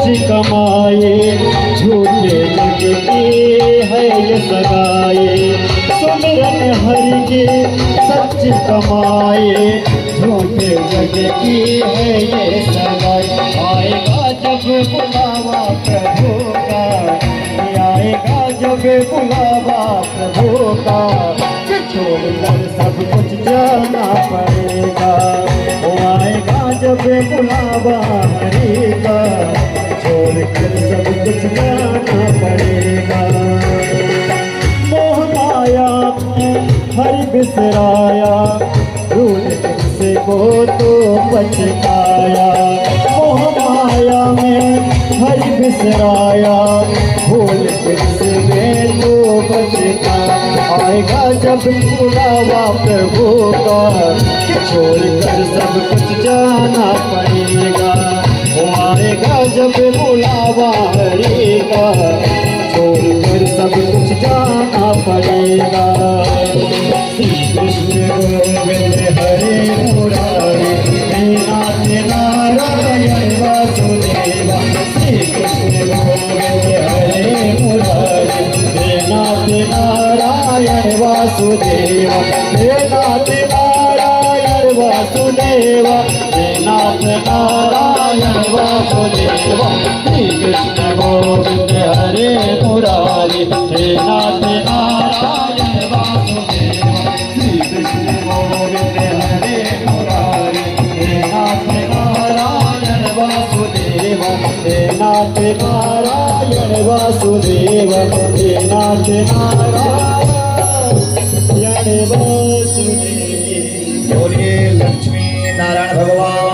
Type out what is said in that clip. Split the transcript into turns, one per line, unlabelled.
कमाए, झूठे जग की है ये सगाए। सुमिरन हरि की सच कमाए, झूठे जग की है ये सगाए। आएगा जब बुलावा प्रभु का, आएगा जब बुलावा प्रभु का, छोड़कर सब कुछ जाना पड़ेगा। वो आएगा जब बुलावा हरि का, छोड़कर सब कुछ जाना पड़ेगा। मोह माया में हरि बिसराया, भूल से वो तो पछताया। मोह माया में हरि बिसराया, भूल से मैं तो पछताया। आएगा जब बुलावा प्रभु का, छोड़कर सब कुछ जाना पड़ेगा। वो आएगा जब बुलावा हरि का, छोड़कर सब कुछ जाना पड़ेगा। श्री कृष्ण गोविंद हरे मुरारी, हे नाथ नारायण वासुदेवा। श्री कृष्ण गोविंद हरे मुरारी, हे नाथ नारायण वासुदेवा। हे नाथ नारायण वासुदेवा, हे नाथ नारायण वासुदेवा। श्री कृष्ण गोविंद हरे मुरारी, हे नाथ नारायण वासुदेवा। श्री कृष्ण गोविंद हरे मुरारी, हे नाथ नारायण वासुदेवा। हे नाथ नारायण वासुदेवा, हे नाथ नारायण वासुदेवा।
बोलिए लक्ष्मी नारायण भगवान